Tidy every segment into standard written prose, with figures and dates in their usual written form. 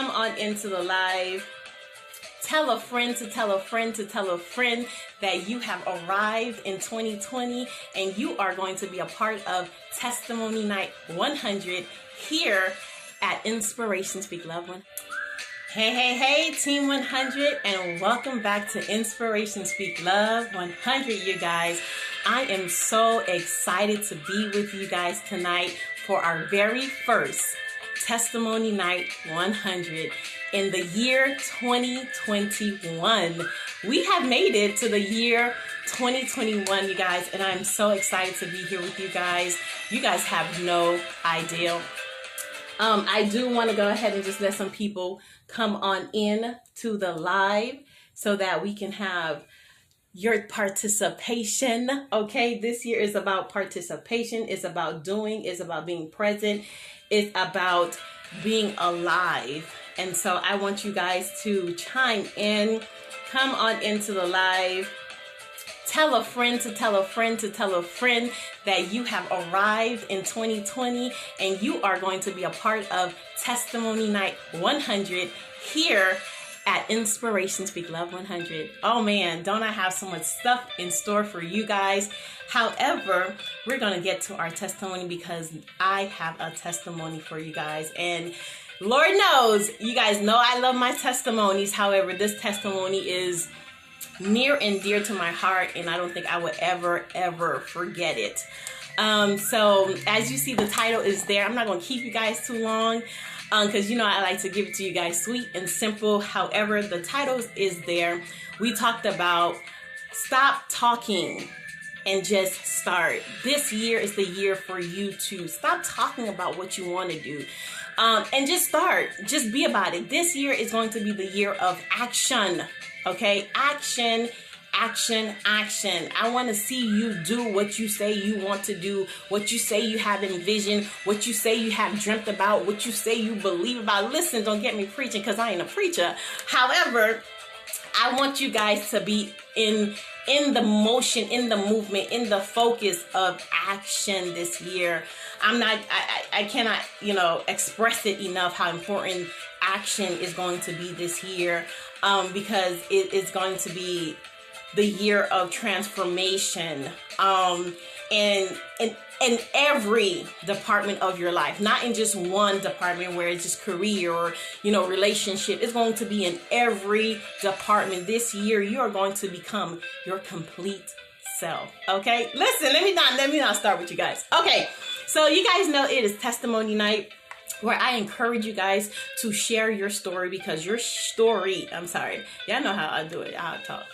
come on into the live. Tell a friend to tell a friend to tell a friend that you have arrived in 2020 and you are going to be a part of Testimony Night 100 here at Inspiration Speak Love. Hey, Team 100, and welcome back to Inspiration Speak Love 100, you guys. I am so excited to be with you guys tonight for our very first Testimony Night 100 in the year 2021. We have made it to the year 2021, you guys, and I'm so excited to be here with you guys. You guys have no idea. I do want to go ahead and just let some people come on in to the live so that we can have your participation. Okay, this year is about participation. It's about doing. It's about being present. It's about being alive. And so I want you guys to chime in, come on into the live. Tell a friend to tell a friend to tell a friend that you have arrived in 2020 and you are going to be a part of Testimony Night 100 here at Inspiration Speak Love 100. Oh man, don't I have so much stuff in store for you guys. However, we're going to get to our testimony because I have a testimony for you guys. And Lord knows, you guys know I love my testimonies. However, this testimony is near and dear to my heart, and I don't think I would ever forget it. So as you see, the title is there. I'm not going to keep you guys too long because you know I like to give it to you guys sweet and simple. However, the title is there. We talked about stop talking and just start. This year is the year for you to stop talking about what you want to do. And just start. Just be about it. This year is going to be the year of action. Okay? Action. I want to see you do what you say you want to do, what you say you have envisioned, what you say you have dreamt about, what you say you believe about. Listen, don't get me preaching because I ain't a preacher. However, I want you guys to be in the motion, in the movement, in the focus of action this year. I cannot, express it enough how important action is going to be this year, because it is going to be the year of transformation, in every department of your life, not in just one department where it's just career or, relationship. It's going to be in every department. This year, you are going to become your complete self. Okay. Listen, let me not start with you guys. Okay. So you guys know it is Testimony Night, where I encourage you guys to share your story, because your story, y'all know how I do it, how I talk.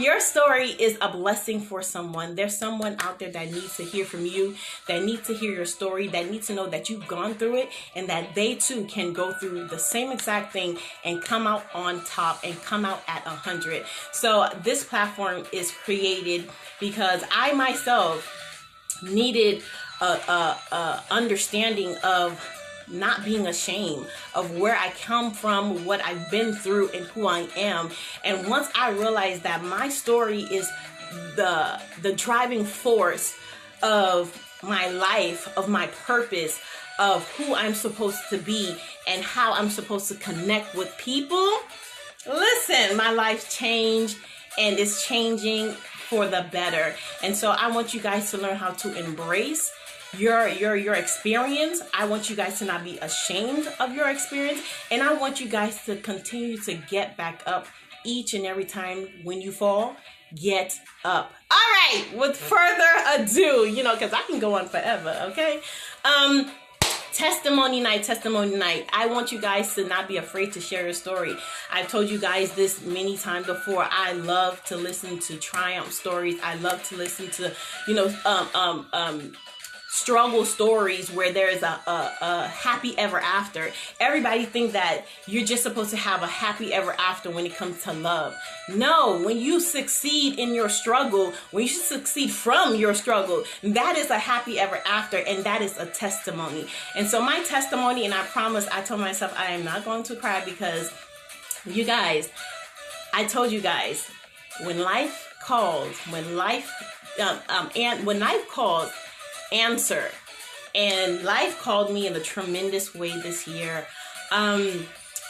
Your story is a blessing for someone. There's someone out there that needs to hear from you, that needs to hear your story, that needs to know that you've gone through it and that they too can go through the same exact thing and come out on top and come out at 100. So this platform is created because I myself needed a understanding of not being ashamed of where I come from, what I've been through, and who I am. And once I realized that my story is the driving force of my life, of my purpose, of who I'm supposed to be and how I'm supposed to connect with people, listen, my life changed and it's changing for the better. And so I want you guys to learn how to embrace your experience. I want you guys to not be ashamed of your experience, and I want you guys to continue to get back up each and every time when you fall. Get up. All right, with further ado, because I can go on forever. Okay. Testimony night. I want you guys to not be afraid to share your story. I've told you guys this many times before. I love to listen to triumph stories. I love to listen to, struggle stories where there is a happy ever after. Everybody think that you're just supposed to have a happy ever after when it comes to love. No, when you succeed in your struggle, when you succeed from your struggle, that is a happy ever after, and that is a testimony. And so my testimony, and I told myself I am not going to cry, because you guys, I told you guys, when life calls, answer. And life called me in a tremendous way this year.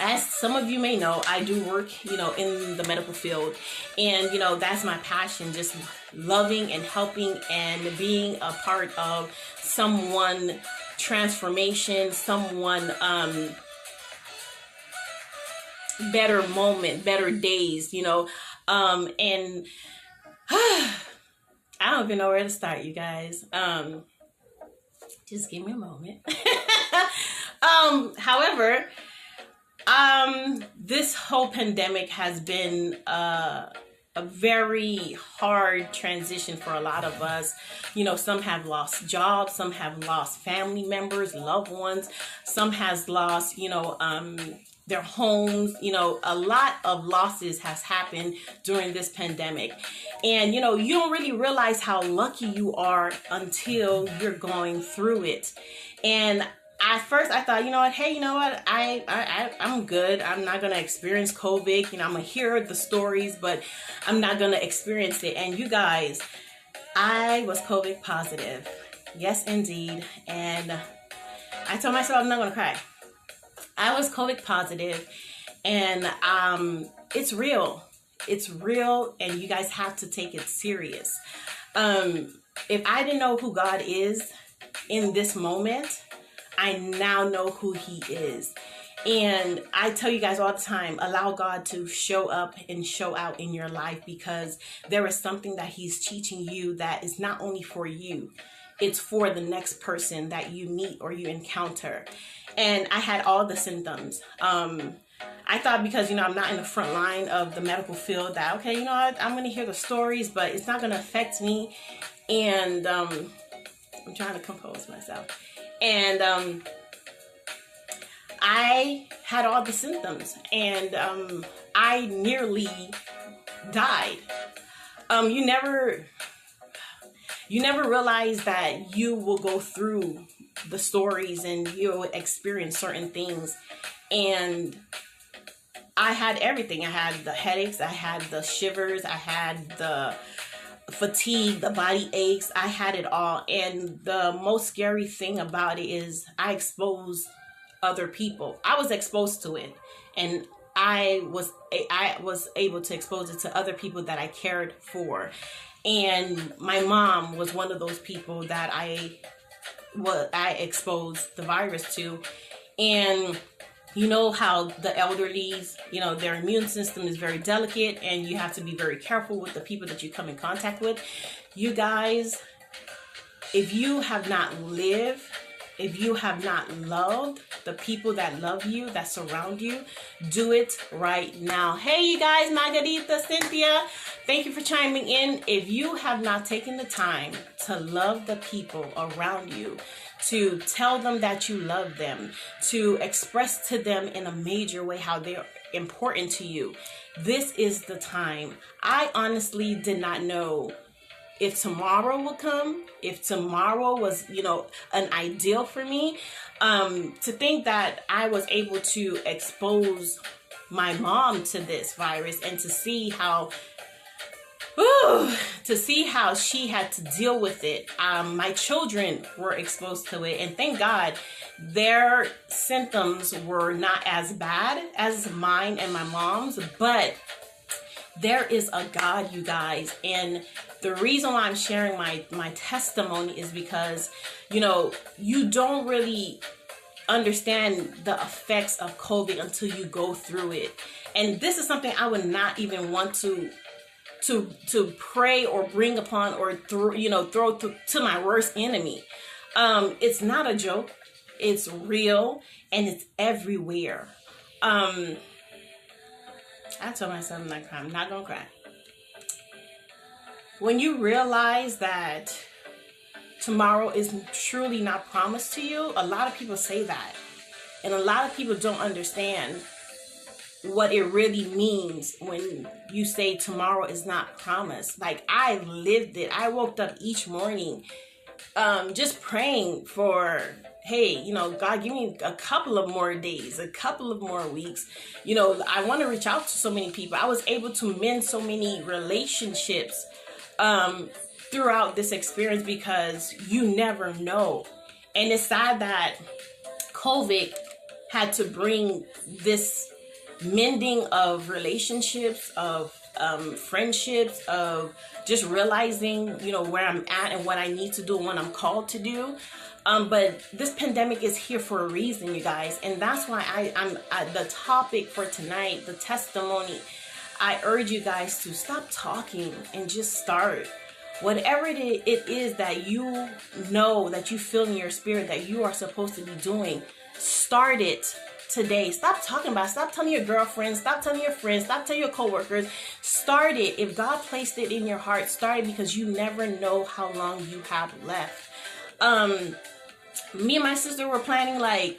as some of you may know, I do work, in the medical field, and, that's my passion, just loving and helping and being a part of someone transformation, someone, better moment, better days, and I don't even know where to start, you guys. Just give me a moment. However, this whole pandemic has been a very hard transition for a lot of us. Some have lost jobs, some have lost family members, loved ones, some has lost, their homes. A lot of losses has happened during this pandemic. And, you don't really realize how lucky you are until you're going through it. And at first I thought, hey, I'm good. I'm not going to experience COVID. I'm going to hear the stories, but I'm not going to experience it. And you guys, I was COVID positive. Yes, indeed. And I told myself I'm not going to cry. I was COVID positive, and it's real. It's real, and you guys have to take it serious. If I didn't know who God is in this moment, I now know who He is. And I tell you guys all the time, allow God to show up and show out in your life, because there is something that He's teaching you that is not only for you, it's for the next person that you meet or you encounter. And I had all the symptoms. I thought because, I'm not in the front line of the medical field that, okay, I'm going to hear the stories, but it's not going to affect me. And I'm trying to compose myself. And I had all the symptoms, and I nearly died. You never realize that you will go through the stories and you'll experience certain things. And I had everything. I had the headaches, I had the shivers, I had the fatigue, the body aches. I had it all. And the most scary thing about it is I exposed other people. I was exposed to it, and I was able to expose it to other people that I cared for. And my mom was one of those people that I exposed the virus to. And you know how the elderlies, their immune system is very delicate, and you have to be very careful with the people that you come in contact with. You guys, if you have not lived, if you have not loved the people that love you, that surround you, do it right now. Hey, you guys, Margarita, Cynthia, thank you for chiming in. If you have not taken the time to love the people around you, to tell them that you love them, to express to them in a major way how they're important to you, this is the time. I honestly did not know if tomorrow would come, if tomorrow was, an ideal for me. To think that I was able to expose my mom to this virus, and to see how she had to deal with it. My children were exposed to it, and thank God their symptoms were not as bad as mine and my mom's, but there is a God, you guys. And the reason why I'm sharing my testimony is because, you don't really understand the effects of COVID until you go through it. And this is something I would not even want to pray or bring upon or throw to my worst enemy. It's not a joke. It's real, and it's everywhere. I told myself I'm not gonna cry. When you realize that tomorrow is truly not promised to you, a lot of people say that, and a lot of people don't understand what it really means when you say tomorrow is not promised. Like, I lived it. I woke up each morning just praying for, hey, God, give me a couple of more days, a couple of more weeks. I want to reach out to so many people. I was able to mend so many relationships throughout this experience, because you never know. And it's sad that COVID had to bring this mending of relationships, of friendships, of just realizing, you know, where I'm at and what I need to do and what I'm called to do. But this pandemic is here for a reason, you guys. And that's why I'm the topic for tonight, the testimony. I urge you guys to stop talking and just start. Whatever it is that you know, that you feel in your spirit that you are supposed to be doing, start it today. Stop talking about it. Stop telling your girlfriends. Stop telling your friends. Stop telling your coworkers. Start it. If God placed it in your heart, start it, because you never know how long you have left. Me and my sister were planning like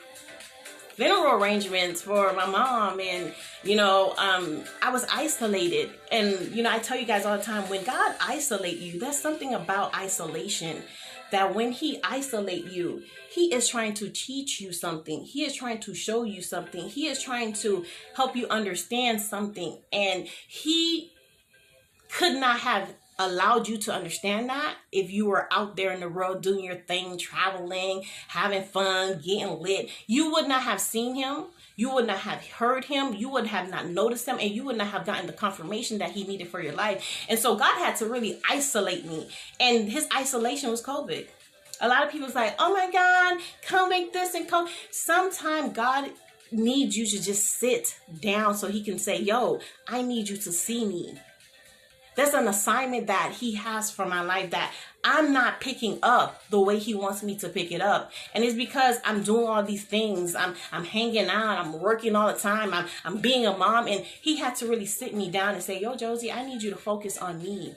funeral arrangements for my mom, and you know, I was isolated. And you know, I tell you guys all the time, when God isolate you, there's something about isolation, that when he isolate you, he is trying to teach you something. He is trying to show you something. He is trying to help you understand something. And he could not have allowed you to understand that if you were out there in the world doing your thing, traveling, having fun, getting lit. You would not have seen him. You would not have heard him. You would have not noticed him, and you would not have gotten the confirmation that he needed for your life. And so God had to really isolate me, and his isolation was COVID. A lot of people's like, oh my God, come make this and come. Sometimes God needs you to just sit down so he can say, yo, I need you to see me. There's an assignment that he has for my life that I'm not picking up the way he wants me to pick it up. And it's because I'm doing all these things. I'm hanging out. I'm working all the time. I'm being a mom. And he had to really sit me down and say, yo, Josie, I need you to focus on me.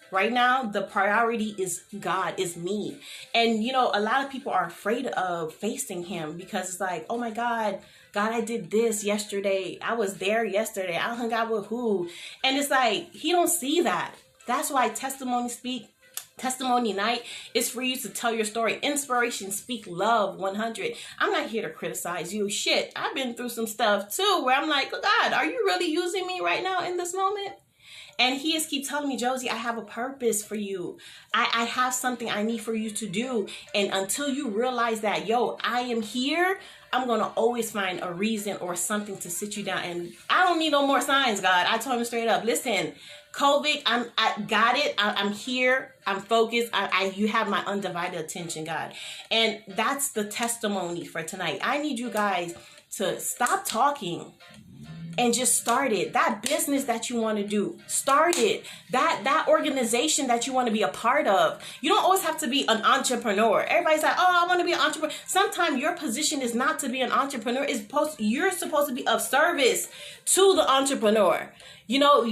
Right now, the priority is God, is me. And, you know, a lot of people are afraid of facing him because it's like, oh my God, I did this yesterday. I was there yesterday. I hung out with who? And it's like, he don't see that. That's why Testimony Night is for you to tell your story. Inspiration, speak love 100. I'm not here to criticize you. Shit, I've been through some stuff too where I'm like, oh God, are you really using me right now in this moment? And he is keep telling me, Josie, I have a purpose for you. I have something I need for you to do. And until you realize that, yo, I am here, I'm going to always find a reason or something to sit you down. And I don't need no more signs, God. I told him straight up, listen, COVID, I got it. I'm here. I'm focused. You have my undivided attention, God. And that's the testimony for tonight. I need you guys to stop talking and just start it. That business that you want to do, start it. That organization that you want to be a part of. You don't always have to be an entrepreneur. Everybody's like, oh, I want to be an entrepreneur. Sometimes your position is not to be an entrepreneur. You're supposed to be of service to the entrepreneur. You know,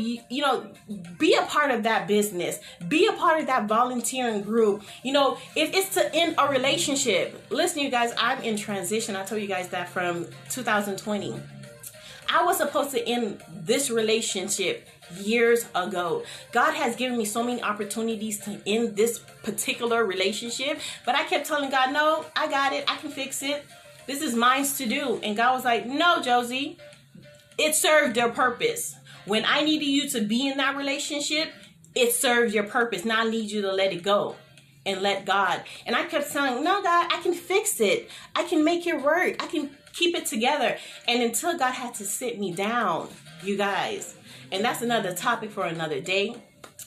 be a part of that business. Be a part of that volunteering group. You know, if it's to end a relationship. Listen, you guys, I'm in transition. I told you guys that from 2020. I was supposed to end this relationship years ago. God has given me so many opportunities to end this particular relationship, but I kept telling God, no, I got it. I can fix it. This is mine to do. And God was like, no, Josie, it served their purpose. When I needed you to be in that relationship, it served your purpose. Now I need you to let it go and let God. And I kept saying, no, God, I can fix it. I can make it work. I can keep it together. And until God had to sit me down, you guys. And that's another topic for another day.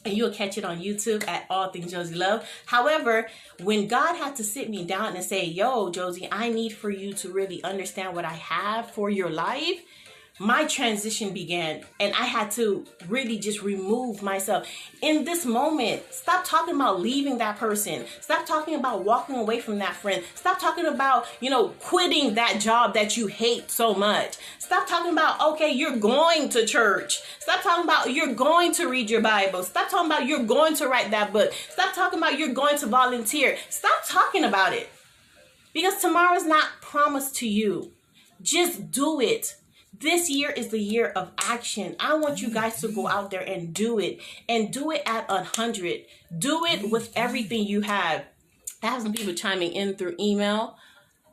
And you'll catch it on YouTube at All Things Josie Love. However, when God had to sit me down and say, yo, Josie, I need for you to really understand what I have for your life, my transition began, and I had to really just remove myself. In this moment, stop talking about leaving that person. Stop talking about walking away from that friend. Stop talking about, quitting that job that you hate so much. Stop talking about, okay, you're going to church. Stop talking about you're going to read your Bible. Stop talking about you're going to write that book. Stop talking about you're going to volunteer. Stop talking about it. Because tomorrow is not promised to you. Just do it. This year is the year of action. I want you guys to go out there and do it. And do it at 100. Do it with everything you have. I have some people chiming in through email.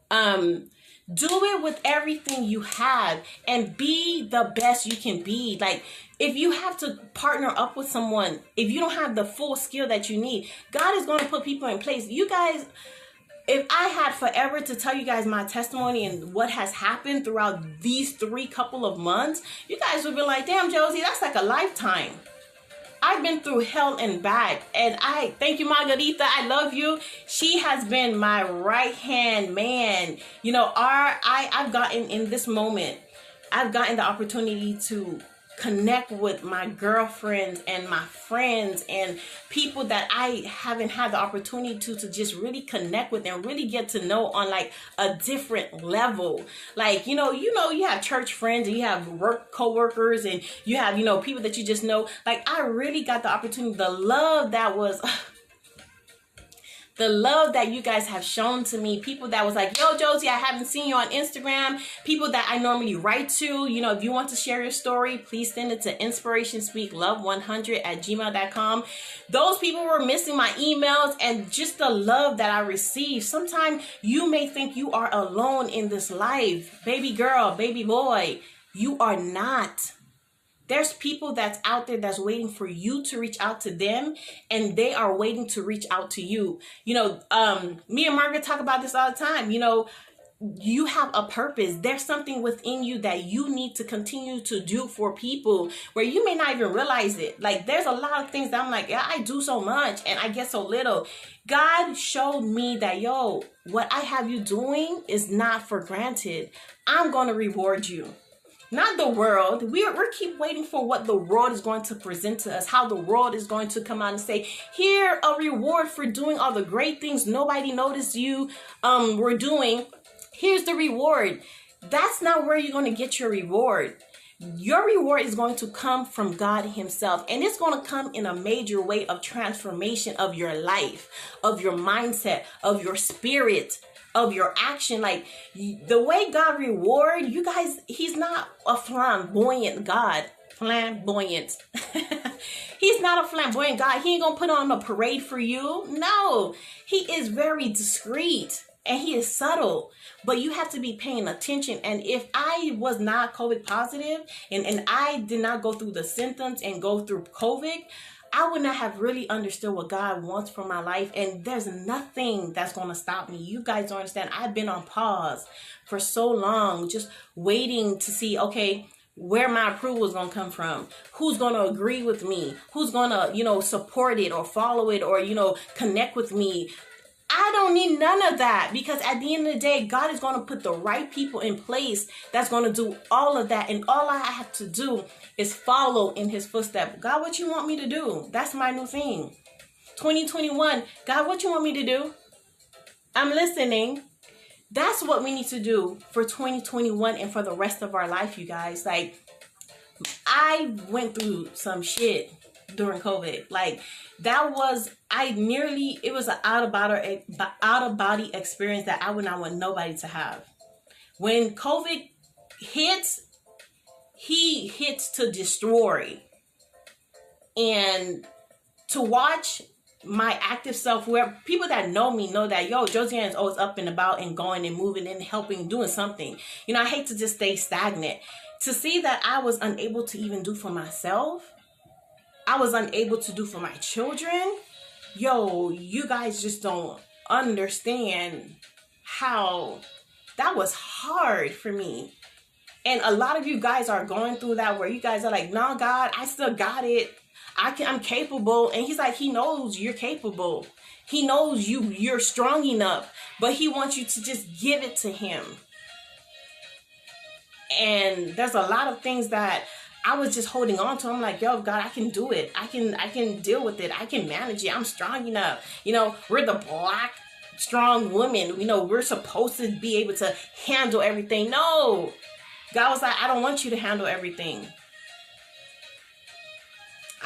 Do it with everything you have. And be the best you can be. Like, if you have to partner up with someone, if you don't have the full skill that you need, God is going to put people in place. You guys, if I had forever to tell you guys my testimony and what has happened throughout these 3 couple of months, you guys would be like, damn, Josie, that's like a lifetime. I've been through hell and back, and I thank you, Margarita. I love you. She has been my right hand man. You know, I've gotten in this moment, I've gotten the opportunity to connect with my girlfriends and my friends and people that I haven't had the opportunity to just really connect with and really get to know on like a different level. Like, you have church friends and you have work coworkers and you have, people that you just know. Like, I really got the opportunity, the love that you guys have shown to me, people that was like, yo, Josie, I haven't seen you on Instagram, people that I normally write to, if you want to share your story, please send it to inspirationspeaklove100@gmail.com. Those people were missing my emails and just the love that I received. Sometimes you may think you are alone in this life. Baby girl, baby boy, you are not. There's people that's out there that's waiting for you to reach out to them, and they are waiting to reach out to you. Me and Margaret talk about this all the time. You have a purpose. There's something within you that you need to continue to do for people where you may not even realize it. Like, there's a lot of things that I'm like, yeah, I do so much and I get so little. God showed me that, what I have you doing is not for granted. I'm going to reward you. Not the world. We're keep waiting for what the world is going to present to us, how the world is going to come out and say, here, a reward for doing all the great things nobody noticed you were doing. Here's the reward. That's not where you're going to get your reward. Your reward is going to come from God himself, and it's going to come in a major way of transformation of your life, of your mindset, of your spirit, of your action. Like, the way God reward you guys, he's not a flamboyant God. Flamboyant. He's not a flamboyant God. He ain't gonna put on a parade for you. No, he is very discreet and he is subtle, but you have to be paying attention. And if I was not COVID positive and I did not go through the symptoms and go through COVID, I would not have really understood what God wants for my life. And there's nothing that's going to stop me. You guys don't understand. I've been on pause for so long, just waiting to see, okay, where my approval is going to come from. Who's going to agree with me? Who's going to, support it or follow it or, connect with me? I don't need none of that, because at the end of the day, God is going to put the right people in place that's going to do all of that. And all I have to do is follow in his footsteps. God, what you want me to do? That's my new thing. 2021, God, what you want me to do? I'm listening. That's what we need to do for 2021 and for the rest of our life, you guys. Like, I went through some shit during COVID. Like, it was an out of body experience that I would not want nobody to have. When COVID hits, he hits to destroy. And to watch my active self, where people that know me know that, Josiane is always up and about and going and moving and helping, doing something. I hate to just stay stagnant. To see that I was unable to even do for myself, I was unable to do for my children. You guys just don't understand how that was hard for me. And a lot of you guys are going through that, where you guys are like, no, God, I still got it. I'm capable. And he's like, he knows you're capable. He knows you're strong enough, but he wants you to just give it to him. And there's a lot of things that I was just holding on to. I'm like, God, I can do it. I can deal with it. I can manage it. I'm strong enough. We're the Black strong women. We're supposed to be able to handle everything. No, God was like, I don't want you to handle everything.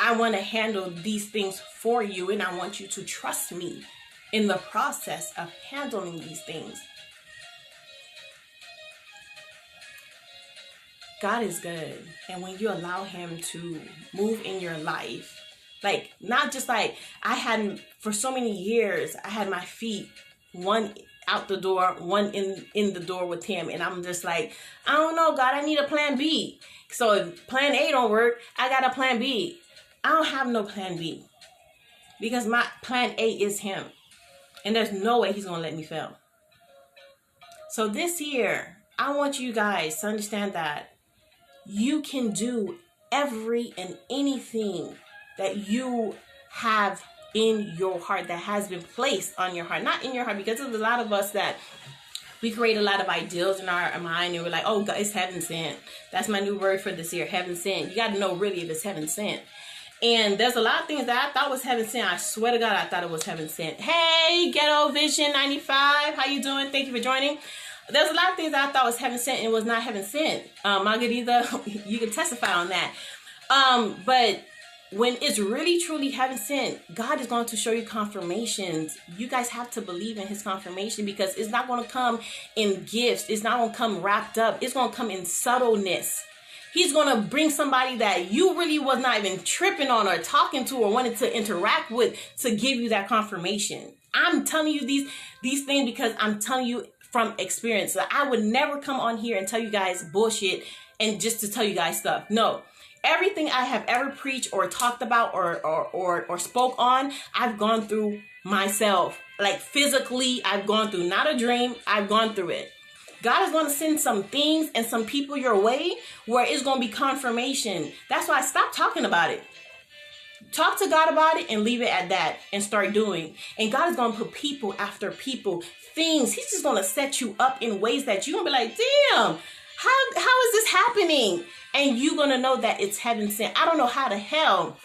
I want to handle these things for you, and I want you to trust me in the process of handling these things. God is good. And when you allow him to move in your life, like, not just like for so many years, I had my feet, one out the door, one in the door with him. And I'm just like, I don't know, God, I need a plan B. So if plan A don't work, I got a plan B. I don't have no plan B, because my plan A is him. And there's no way he's going to let me fail. So this year, I want you guys to understand that you can do every and anything that you have in your heart, that has been placed on your heart. Not in your heart, because there's a lot of us that we create a lot of ideals in our mind, and we're like, oh, God, it's heaven sent. That's my new word for this year, heaven sent. You got to know really if it's heaven sent. And there's a lot of things that I thought was heaven sent. I swear to God, I thought it was heaven sent. Hey, Ghetto Vision 95, how you doing? Thank you for joining. There's a lot of things that I thought was heaven sent and it was not heaven sent. Margarita, you can testify on that. But when it's really, truly heaven sent, God is going to show you confirmations. You guys have to believe in his confirmation, because it's not going to come in gifts. It's not going to come wrapped up. It's going to come in subtleness. He's going to bring somebody that you really was not even tripping on or talking to or wanted to interact with to give you that confirmation. I'm telling you these things because I'm telling you from experience. So I would never come on here and tell you guys bullshit and just to tell you guys stuff. No. Everything I have ever preached or talked about or spoke on, I've gone through myself. Like physically, I've gone through, not a dream, I've gone through it. God is going to send some things and some people your way where it's going to be confirmation. That's why I stopped talking about it. Talk to God about it and leave it at that and start doing. And God is going to put people after people, things. He's just going to set you up in ways that you're going to be like, damn, how is this happening? And you're going to know that it's heaven sent. I don't know how the hell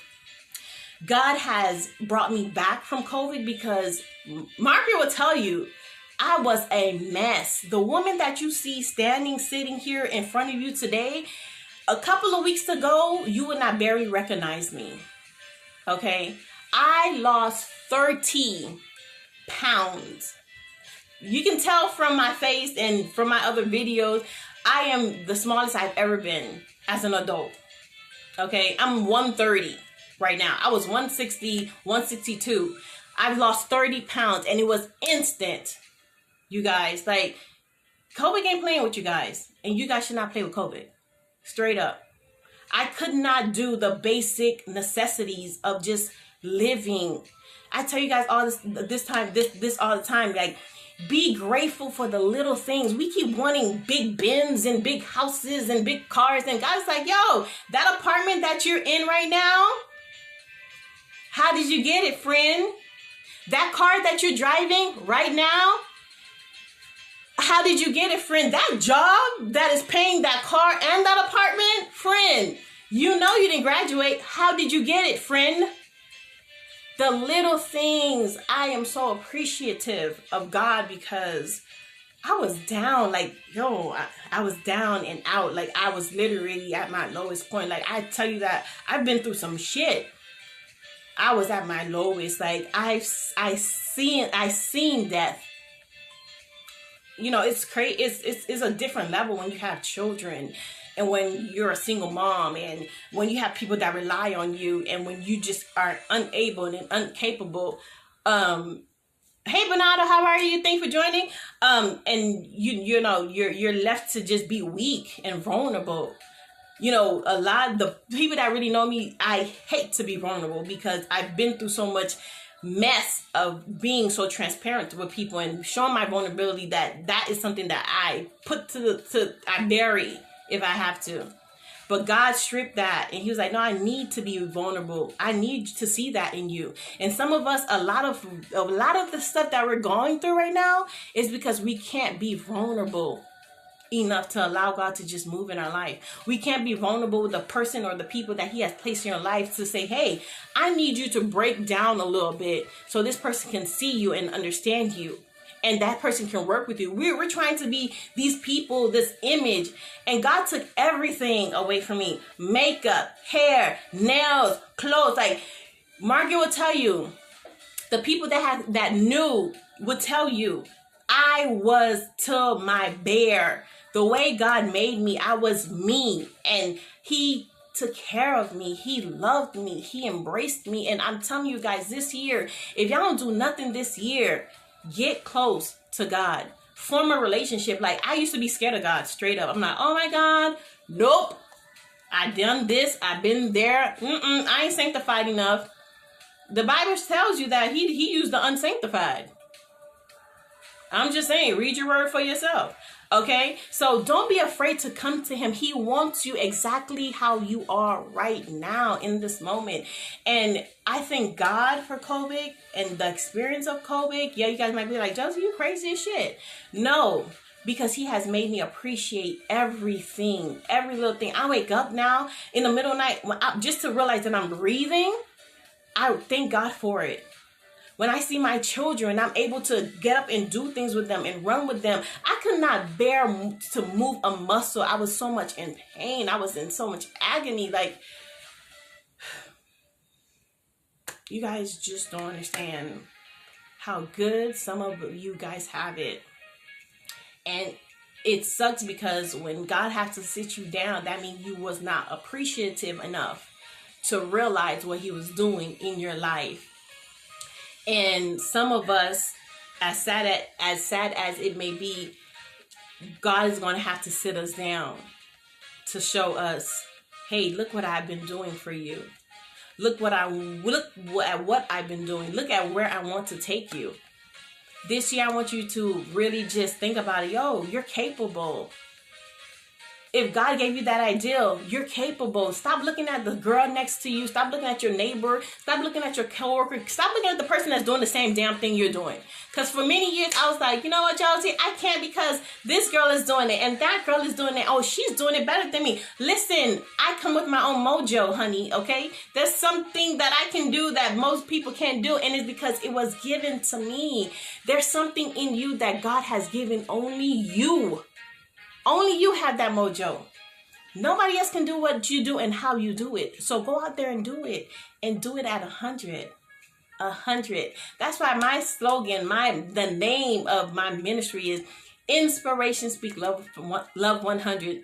God has brought me back from COVID, because Margaret will tell you, I was a mess. The woman that you see sitting here in front of you today, a couple of weeks ago, you would not barely recognize me. Okay? I lost 30 pounds. You can tell from my face and from my other videos, I am the smallest I've ever been as an adult. Okay? I'm 130 right now. I was 160, 162. I've lost 30 pounds and it was instant. You guys, like, COVID ain't playing with you guys, and you guys should not play with COVID. Straight up. I could not do the basic necessities of just living. I tell you guys all this all the time, like, be grateful for the little things. We keep wanting big bins and big houses and big cars, and God's like, yo, that apartment that you're in right now, how did you get it, friend? That car that you're driving right now, how did you get it, friend? That job that is paying that car and that apartment, friend, you know you didn't graduate. How did you get it, friend? The little things. I am so appreciative of God, because I was down, like, yo, I was down and out. Like, I was literally at my lowest point. Like, I tell you that I've been through some shit. I was at my lowest. Like, I seen death. You know, it's crazy. It's a different level when you have children, and when you're a single mom, and when you have people that rely on you, and when you just are unable and incapable. Hey, Bernardo, how are you? Thanks for joining. And you know, you're left to just be weak and vulnerable. You know, a lot of the people that really know me, I hate to be vulnerable, because I've been through so much mess of being so transparent with people and showing my vulnerability. That is something that I put I bury if I have to. But God stripped that, and he was like, no, I need to be vulnerable. I need to see that in you. And some of us, a lot of the stuff that we're going through right now is because we can't be vulnerable enough to allow God to just move in our life. We can't be vulnerable with the person or the people that he has placed in your life to say, hey, I need you to break down a little bit so this person can see you and understand you, and that person can work with you. We're trying to be these people, this image, and God took everything away from me. Makeup, hair, nails, clothes. Like, Margaret will tell you, the people that knew would tell you, I was to my bare. The way God made me, I was me, and he took care of me. He loved me. He embraced me. And I'm telling you guys, this year, if y'all don't do nothing this year, get close to God. Form a relationship. Like, I used to be scared of God, straight up. I'm like, oh my God, nope. I done this. I've been there. I ain't sanctified enough. The Bible tells you that he used the unsanctified. I'm just saying, read your word for yourself. Okay? So don't be afraid to come to him. He wants you exactly how you are right now in this moment. And I thank God for COVID and the experience of COVID. Yeah, you guys might be like, Josie, you crazy as shit. No, because he has made me appreciate everything, every little thing. I wake up now in the middle of the night just to realize that I'm breathing. I thank God for it. When I see my children, I'm able to get up and do things with them and run with them. I could not bear to move a muscle. I was so much in pain. I was in so much agony. Like, you guys just don't understand how good some of you guys have it. And it sucks because when God has to sit you down, that means you was not appreciative enough to realize what he was doing in your life. And some of us, as sad as it may be, God is going to have to sit us down to show us, hey, look what I've been doing for you. Look at what I've been doing. Look at where I want to take you. This year, I want you to really just think about it. Yo, you're capable. If God gave you that ideal, you're capable. Stop looking at the girl next to you. Stop looking at your neighbor. Stop looking at your coworker. Stop looking at the person that's doing the same damn thing you're doing. Because for many years, I was like, you know what, Josie? I can't because this girl is doing it and that girl is doing it. Oh, she's doing it better than me. Listen, I come with my own mojo, honey, okay? There's something that I can do that most people can't do, and it's because it was given to me. There's something in you that God has given only you. Only you have that mojo. Nobody else can do what you do and how you do it. So go out there and do it. And do it at 100. 100. That's why my slogan, the name of my ministry is Inspiration Speak Love 100.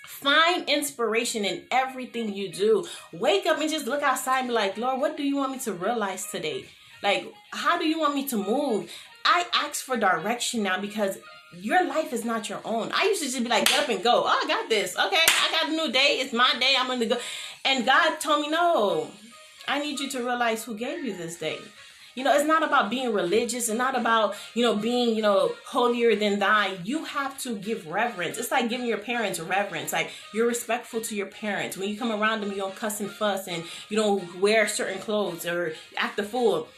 Find inspiration in everything you do. Wake up and just look outside and be like, Lord, what do you want me to realize today? Like, how do you want me to move? I ask for direction now because your life is not your own. I used to just be like, get up and go. Oh, I got this. Okay, I got a new day. It's my day. I'm going to go. And God told me, no, I need you to realize who gave you this day. You know, it's not about being religious and not about, being, holier than thou. You have to give reverence. It's like giving your parents reverence. Like, you're respectful to your parents. When you come around them, you don't cuss and fuss and you don't wear certain clothes or act a fool.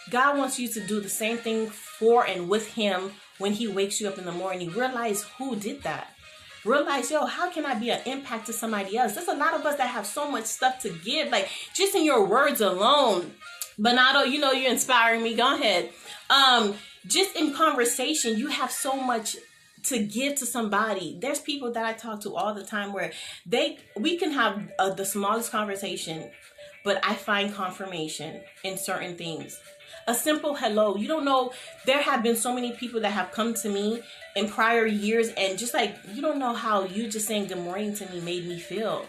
God wants you to do the same thing for and with him. When he wakes you up in the morning, realize who did that. Realize, how can I be an impact to somebody else? There's a lot of us that have so much stuff to give, like just in your words alone. Bernardo, you're inspiring me. Go ahead. Just in conversation, you have so much to give to somebody. There's people that I talk to all the time where we can have the smallest conversation, but I find confirmation in certain things. A simple hello. You don't know, there have been so many people that have come to me in prior years and just like, you don't know how you just saying good morning to me made me feel.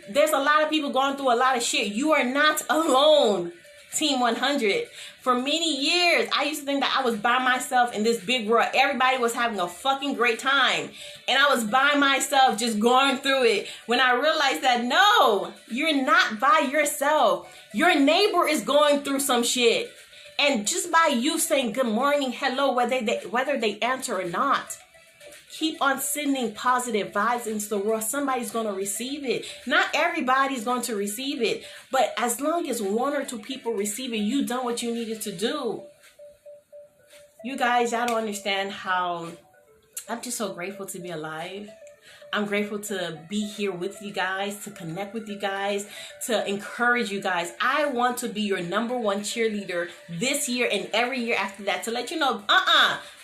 There's a lot of people going through a lot of shit. You are not alone. Team 100. For many years, I used to think that I was by myself in this big world. Everybody was having a fucking great time. And I was by myself just going through it. When I realized that, no, you're not by yourself. Your neighbor is going through some shit. And just by you saying good morning, hello, whether they answer or not, keep on sending positive vibes into the world. Somebody's going to receive it. Not everybody's going to receive it. But as long as one or two people receive it, you done what you needed to do. You guys, y'all don't understand how I'm just so grateful to be alive. I'm grateful to be here with you guys, to connect with you guys, to encourage you guys. I want to be your number one cheerleader this year and every year after that to let you know,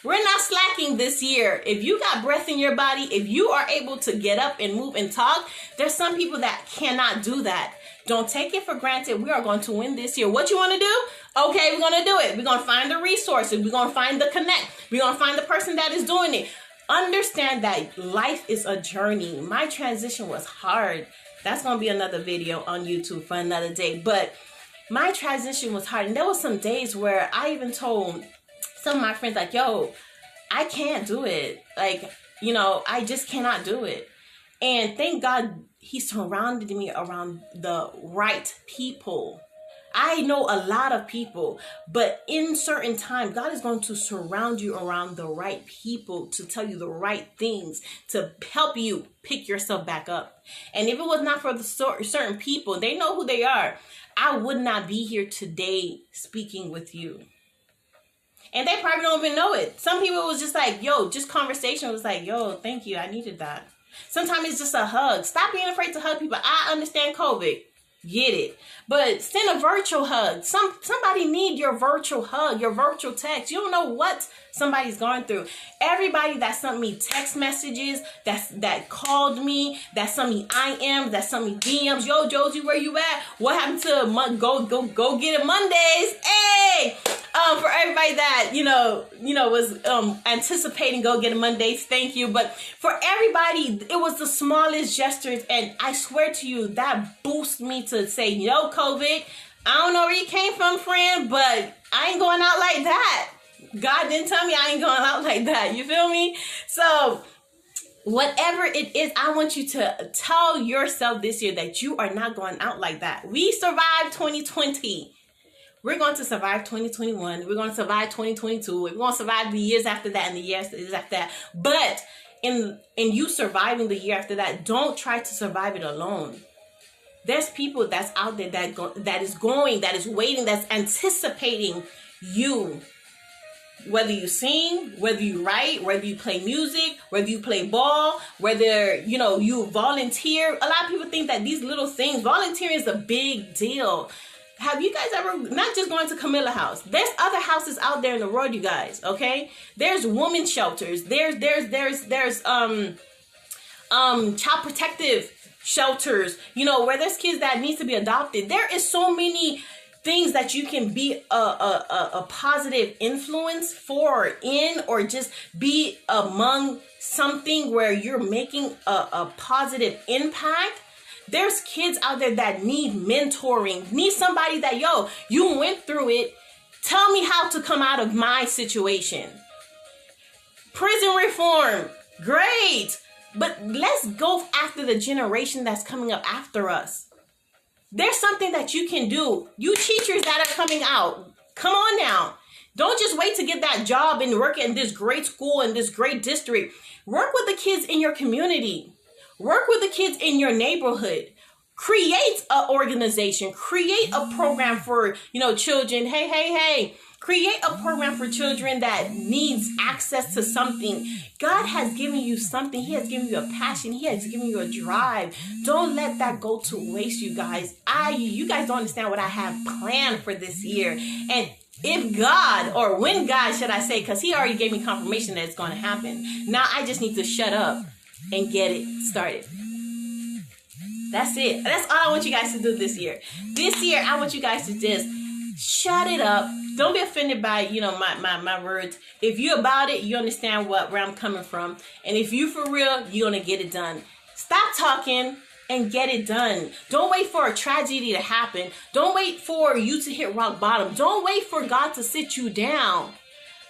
we're not slacking this year. If you got breath in your body, if you are able to get up and move and talk, there's some people that cannot do that. Don't take it for granted. We are going to win this year. What you want to do? Okay, we're going to do it. We're going to find the resources. We're going to find the connect. We're going to find the person that is doing it. Understand that life is a journey. My transition was hard. That's going to be another video on YouTube for another day. But my transition was hard. And there was some days where I even told some of my friends, like, yo, I can't do it. Like, I just cannot do it. And thank God he surrounded me around the right people. I know a lot of people, but in certain time, God is going to surround you around the right people to tell you the right things, to help you pick yourself back up. And if it was not for the certain people, they know who they are, I would not be here today speaking with you. And they probably don't even know it. Some people was just like, yo, just conversation was like, yo, thank you, I needed that. Sometimes it's just a hug. Stop being afraid to hug people. I understand COVID. Get it. But send a virtual hug. Somebody need your virtual hug, your virtual text. You don't know what somebody's going through. Everybody that sent me text messages, that called me, that sent me IMs, that sent me DMs. Yo, Josie, where you at? What happened to go get it Mondays? Hey! For everybody that, was anticipating go get it Mondays, thank you. But for everybody, it was the smallest gestures. And I swear to you, that boosts me to say, yo, COVID, I don't know where you came from, friend, but I ain't going out like that. God didn't tell me I ain't going out like that. You feel me? So whatever it is, I want you to tell yourself this year that you are not going out like that. We survived 2020. We're going to survive 2021. We're going to survive 2022. We're going to survive the years after that and the years after that. But in you surviving the year after that, don't try to survive it alone. There's people that's out there that is waiting, that's anticipating you. Whether you sing, whether you write, whether you play music, whether you play ball, whether, you volunteer. A lot of people think that these little things, volunteering is a big deal. Have you guys ever, not just going to Camilla House, there's other houses out there in the world, you guys, okay? There's women's shelters. There's child protective shelters, where there's kids that needs to be adopted. There is so many things that you can be a positive influence or just be among something where you're making a positive impact. There's kids out there that need mentoring, need somebody that, yo, you went through it. Tell me how to come out of my situation. Prison reform, great. But let's go after the generation that's coming up after us. There's something that you can do. You teachers that are coming out, come on now. Don't just wait to get that job and work in this great school in this great district. Work with the kids in your community. Work with the kids in your neighborhood. Create an organization. Create a program for, children. Hey. Create a program for children that needs access to something. God has given you something. He has given you a passion. He has given you a drive. Don't let that go to waste, you guys. You guys don't understand what I have planned for this year. And if God, or when God, should I say, because he already gave me confirmation that it's going to happen. Now I just need to shut up and get it started. That's it. That's all I want you guys to do this year. This year, I want you guys to just shut it up. Don't be offended by, my words. If you about it, you understand where I'm coming from. And if you for real, you're going to get it done. Stop talking and get it done. Don't wait for a tragedy to happen. Don't wait for you to hit rock bottom. Don't wait for God to sit you down.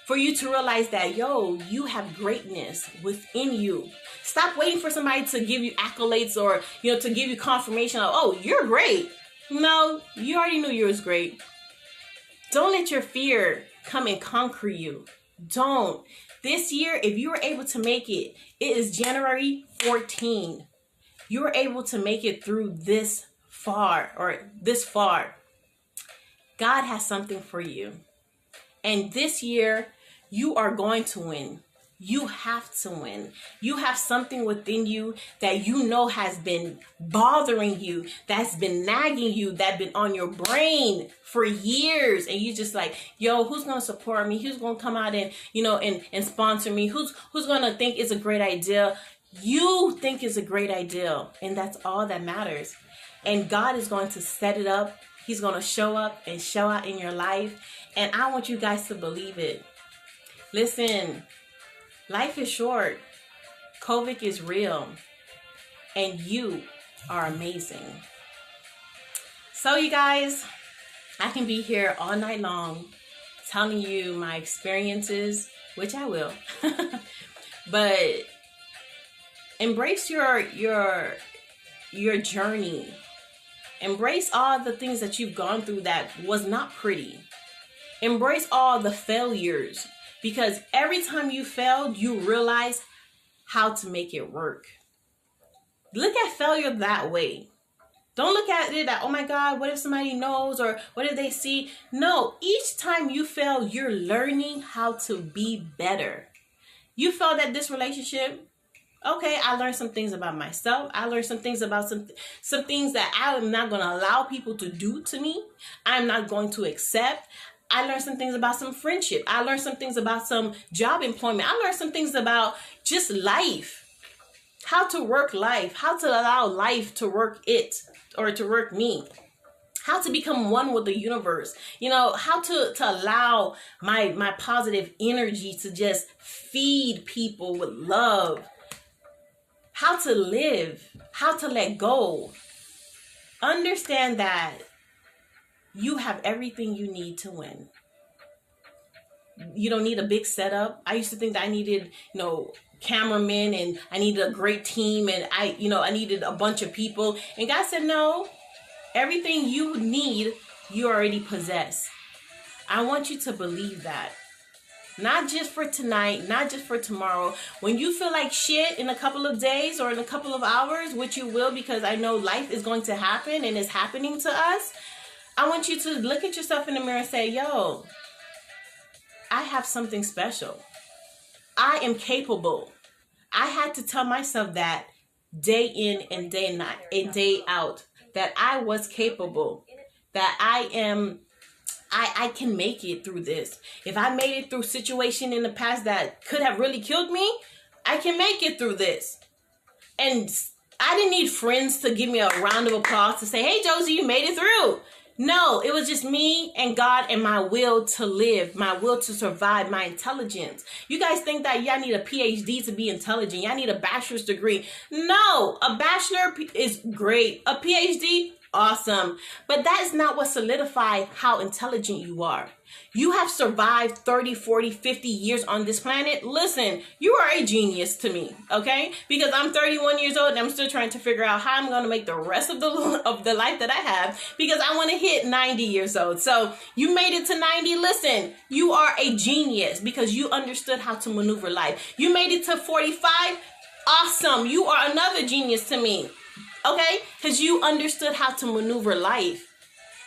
For you to realize that, you have greatness within you. Stop waiting for somebody to give you accolades or, to give you confirmation of, oh, you're great. No, you already knew you was great. Don't let your fear come and conquer you. Don't. This year, if you were able to make it, it is January 14. You were able to make it through this far. God has something for you. And this year, you are going to win. You have to win. You have something within you that has been bothering you, that's been nagging you, that's been on your brain for years. And you just like, who's going to support me? Who's going to come out and, and sponsor me? Who's going to think it's a great idea? You think it's a great idea. And that's all that matters. And God is going to set it up. He's going to show up and show out in your life. And I want you guys to believe it. Listen. Life is short. COVID is real. And you are amazing. So you guys, I can be here all night long telling you my experiences, which I will. But embrace your journey. Embrace all the things that you've gone through that was not pretty. Embrace all the failures, because every time you failed, you realize how to make it work. Look at failure that way. Don't look at it that, oh my God, what if somebody knows, or what if they see? No, each time you fail, you're learning how to be better. You failed at this relationship. Okay, I learned some things about myself. I learned some things about some things that I am not going to allow people to do to me. I'm not going to accept. I learned some things about some friendship. I learned some things about some job employment. I learned some things about just life. How to work life. How to allow life to work it, or to work me. How to become one with the universe. You know, how to allow my positive energy to just feed people with love. How to live, how to let go. Understand that you have everything you need to win. You don't need a big setup. I used to think that I needed, cameramen, and I needed a great team, and I needed a bunch of people. And God said, no, everything you need, you already possess. I want you to believe that. Not just for tonight, not just for tomorrow. When you feel like shit in a couple of days or in a couple of hours, which you will, because I know life is going to happen and is happening to us, I want you to look at yourself in the mirror and say, yo, I have something special. I am capable. I had to tell myself that day in and day out, that I was capable, that I can make it through this. If I made it through situation in the past that could have really killed me, I can make it through this. And I didn't need friends to give me a round of applause to say, hey, Josie, you made it through. No, it was just me and God and my will to live, my will to survive, my intelligence. You guys think that y'all need a PhD to be intelligent. Y'all need a bachelor's degree. No, a bachelor is great. A PhD, awesome. But that is not what solidifies how intelligent you are. You have survived 30, 40, 50 years on this planet. Listen, you are a genius to me, okay? Because I'm 31 years old and I'm still trying to figure out how I'm going to make the rest of the life that I have, because I want to hit 90 years old. So you made it to 90. Listen, you are a genius because you understood how to maneuver life. You made it to 45. Awesome. You are another genius to me, okay? Because you understood how to maneuver life.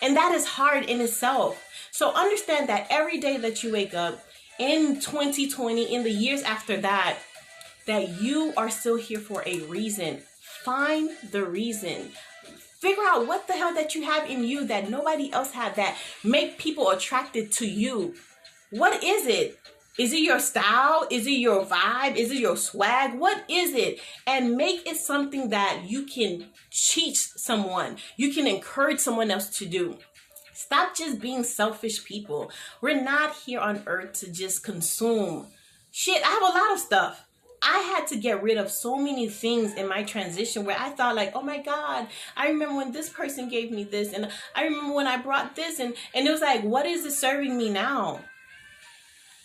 And that is hard in itself. So understand that every day that you wake up in 2020, in the years after that, that you are still here for a reason. Find the reason. Figure out what the hell that you have in you that nobody else had, that make people attracted to you. What is it? Is it your style? Is it your vibe? Is it your swag? What is it? And make it something that you can teach someone. You can encourage someone else to do. Stop just being selfish people. We're not here on earth to just consume. Shit, I have a lot of stuff. I had to get rid of so many things in my transition where I thought like, oh my God, I remember when this person gave me this, and I remember when I brought this, and it was like, what is it serving me now?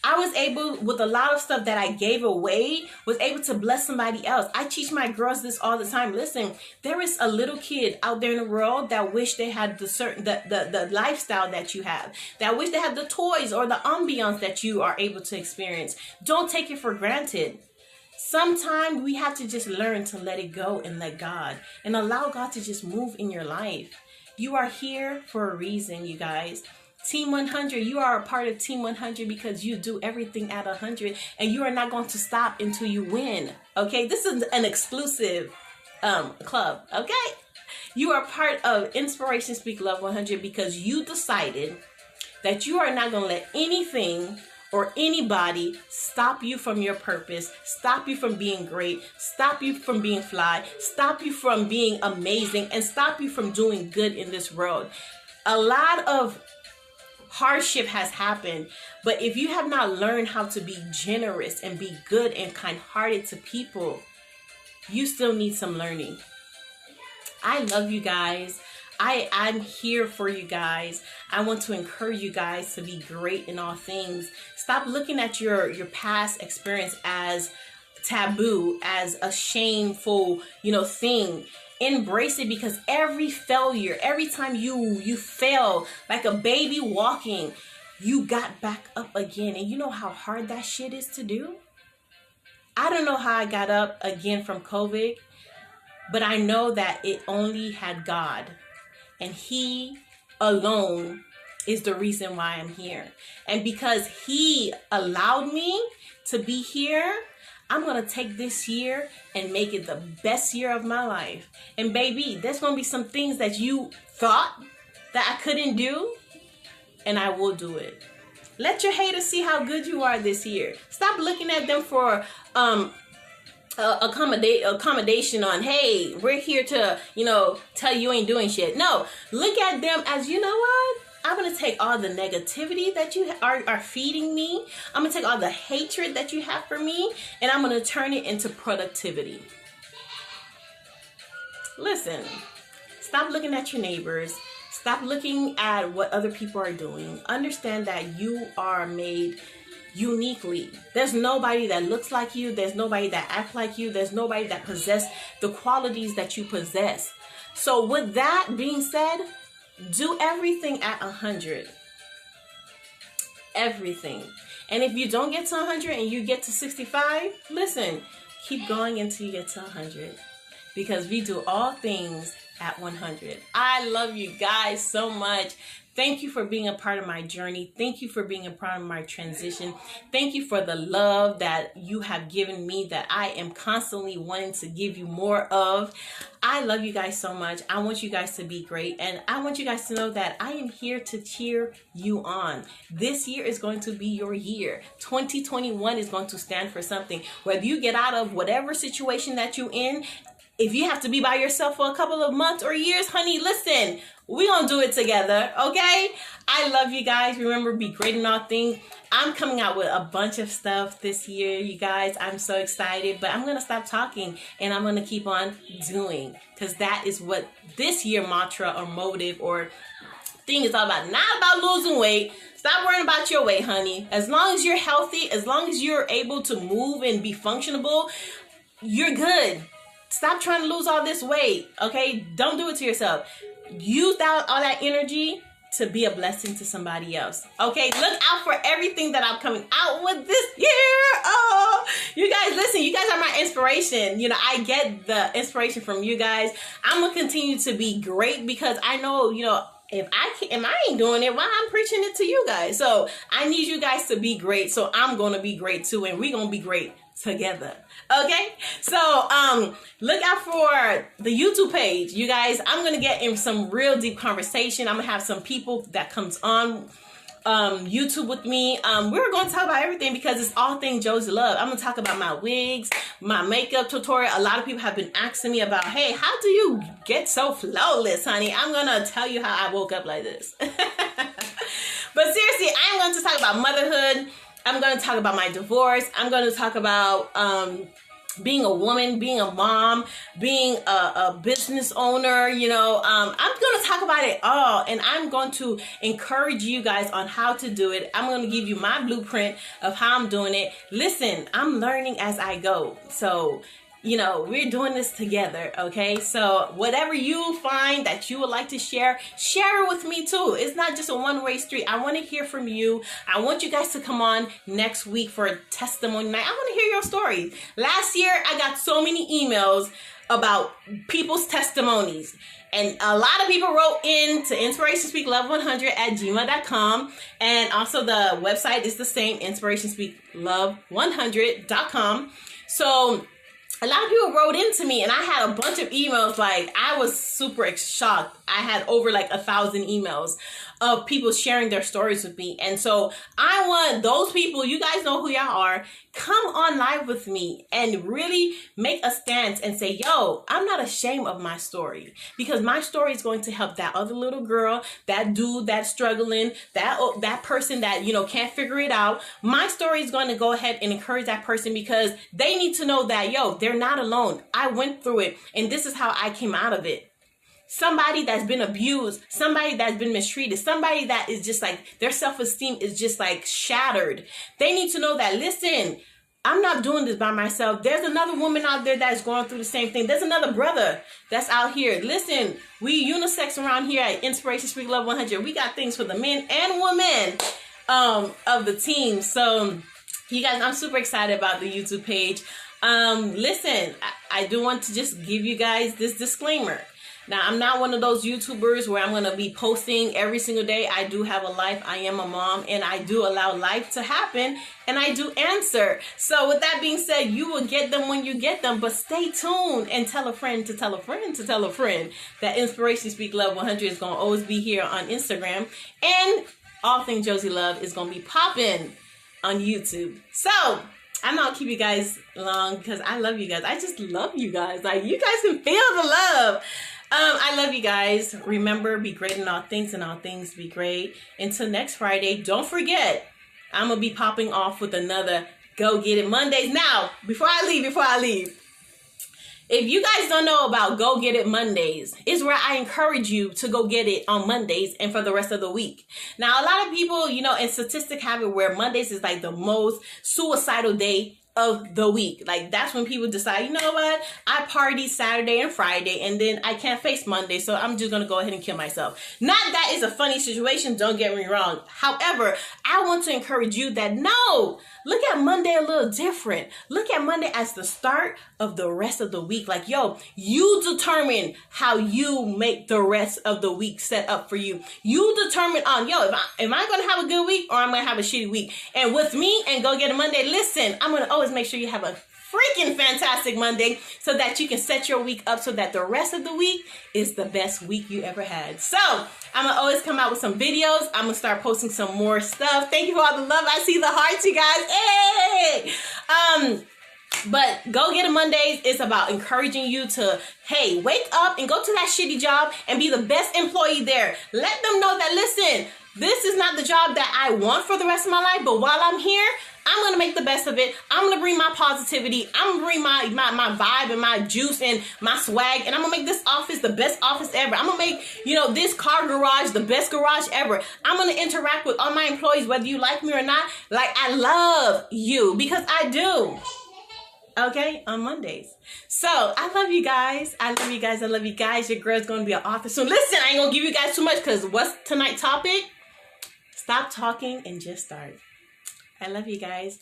I was able, with a lot of stuff that I gave away, was able to bless somebody else. I teach my girls this all the time. Listen, there is a little kid out there in the world that wish they had the lifestyle that you have, that wish they had the toys or the ambiance that you are able to experience. Don't take it for granted. Sometimes we have to just learn to let it go and let God, and allow God to just move in your life. You are here for a reason, you guys. Team 100, you are a part of Team 100 because you do everything at 100, and you are not going to stop until you win. Okay, this is an exclusive club. Okay, you are part of Inspiration Speak Love 100 because you decided that you are not going to let anything or anybody stop you from your purpose, stop you from being great, stop you from being fly, stop you from being amazing, and stop you from doing good in this world. A lot of hardship has happened, but if you have not learned how to be generous and be good and kind-hearted to people, you still need some learning. I love you guys. I'm here for you guys. I want to encourage you guys to be great in all things. Stop looking at your past experience as taboo, as a shameful, thing. Embrace it, because every failure, every time you fail, like a baby walking, you got back up again. And you know how hard that shit is to do? I don't know how I got up again from COVID, but I know that it only had God, and He alone is the reason why I'm here. And because He allowed me to be here, I'm going to take this year and make it the best year of my life. And baby, there's going to be some things that you thought that I couldn't do, and I will do it. Let your haters see how good you are this year. Stop looking at them for accommodation on, hey, we're here to, tell you ain't doing shit. No, look at them as, you know what? I'm going to take all the negativity that you are feeding me. I'm going to take all the hatred that you have for me, and I'm going to turn it into productivity. Listen, stop looking at your neighbors. Stop looking at what other people are doing. Understand that you are made uniquely. There's nobody that looks like you. There's nobody that acts like you. There's nobody that possesses the qualities that you possess. So with that being said, do everything at 100. Everything. And if you don't get to 100 and you get to 65, listen, keep going until you get to 100. Because we do all things at 100. I love you guys so much. Thank you for being a part of my journey. Thank you for being a part of my transition. Thank you for the love that you have given me, that I am constantly wanting to give you more of. I love you guys so much. I want you guys to be great. And I want you guys to know that I am here to cheer you on. This year is going to be your year. 2021 is going to stand for something. Whether you get out of whatever situation that you're in, if you have to be by yourself for a couple of months or years, honey, listen, we're going to do it together, okay? I love you guys. Remember, be great in all things. I'm coming out with a bunch of stuff this year, you guys. I'm so excited, but I'm going to stop talking and I'm going to keep on doing, because that is what this year mantra or motive or thing is all about. Not about losing weight. Stop worrying about your weight, honey. As long as you're healthy, as long as you're able to move and be functionable, you're good. Stop trying to lose all this weight, okay? Don't do it to yourself. Use all that energy to be a blessing to somebody else, okay? Look out for everything that I'm coming out with this year. Oh, you guys, listen, you guys are my inspiration. I get the inspiration from you guys. I'm going to continue to be great, because I know, if I ain't doing it, why I'm preaching it to you guys? So I need you guys to be great. So I'm going to be great too, and we're going to be great together. Okay, so look out for the YouTube page, you guys. I'm gonna get in some real deep conversation. I'm gonna have some people that comes on YouTube with me. We're gonna talk about everything, because it's all things Josie Love. I'm gonna talk about my wigs, my makeup tutorial. A lot of people have been asking me about, hey, how do you get so flawless, honey? I'm gonna tell you how I woke up like this. But seriously, I'm going to talk about motherhood. I'm going to talk about my divorce. I'm going to talk about being a woman, being a mom, being a business owner. I'm going to talk about it all, and I'm going to encourage you guys on how to do it. I'm going to give you my blueprint of how I'm doing it. Listen, I'm learning as I go. So, we're doing this together, okay? So whatever you find that you would like to share it with me too. It's not just a one-way street. I want to hear from you. I want you guys to come on next week for a testimony night. I want to hear your stories. Last year, I got so many emails about people's testimonies. And a lot of people wrote in to inspirationspeaklove100@gmail.com. And also the website is the same, inspirationspeaklove100.com. So a lot of people wrote into me, and I had a bunch of emails. Like, I was super shocked. I had over 1,000 emails of people sharing their stories with me. And so I want those people, you guys know who y'all are, come on live with me and really make a stance and say, yo, I'm not ashamed of my story, because my story is going to help that other little girl, that dude that's struggling, that person that, can't figure it out. My story is going to go ahead and encourage that person, because they need to know that, yo, they're not alone. I went through it, and this is how I came out of it. Somebody that's been abused, somebody that's been mistreated, somebody that is just their self-esteem is just shattered. They need to know that, listen, I'm not doing this by myself. There's another woman out there that's going through the same thing. There's another brother that's out here. Listen, we unisex around here at Inspiration Speak Love 100. We got things for the men and women of the team. So, you guys, I'm super excited about the YouTube page. Listen, I do want to just give you guys this disclaimer. Now, I'm not one of those YouTubers where I'm going to be posting every single day. I do have a life. I am a mom, and I do allow life to happen, and I do answer. So with that being said, you will get them when you get them, but stay tuned and tell a friend to tell a friend to tell a friend that Inspiration Speak Love 100 is going to always be here on Instagram, and All Things Josie Love is going to be popping on YouTube. So I'm not keep you guys long because I love you guys. I just love you guys. Like, you guys can feel the love. I love you guys. Remember, be great in all things and all things be great. Until next Friday, don't forget, I'm going to be popping off with another Go Get It Mondays. Now, before I leave, if you guys don't know about Go Get It Mondays, it's where I encourage you to go get it on Mondays and for the rest of the week. Now, a lot of people, you know, in statistic have it where Mondays is like the most suicidal day of the week. Like, that's when people decide, you know what, I party Saturday and Friday and then I can't face Monday, so I'm just gonna go ahead and kill myself. Not that is a funny situation, don't get me wrong. However, I want to encourage you that no, look at Monday a little different. Look at Monday as the start of the rest of the week. Like, yo, you determine how you make the rest of the week set up for you. You determine on, yo, am I gonna have a good week or am I gonna have a shitty week? And with me and Go Get It Monday, listen, I'm gonna always make sure you have a freaking fantastic Monday so that you can set your week up so that the rest of the week is the best week you ever had. So I'm gonna always come out with some videos. I'm gonna start posting some more stuff. Thank you for all the love. I see the hearts, you guys. Hey! But Go Get It Mondays is about encouraging you to, hey, wake up and go to that shitty job and be the best employee there. Let them know that, listen, this is not the job that I want for the rest of my life, but while I'm here, I'm going to make the best of it. I'm going to bring my positivity. I'm going to bring my vibe and my juice and my swag, and I'm going to make this office the best office ever. I'm going to make, you know, this car garage the best garage ever. I'm going to interact with all my employees, whether you like me or not. Like, I love you because I do. Okay, on Mondays. So, I love you guys. I love you guys. I love you guys. Your girl's going to be an author soon. Listen, I ain't going to give you guys too much because what's tonight's topic? Stop talking and just start. I love you guys.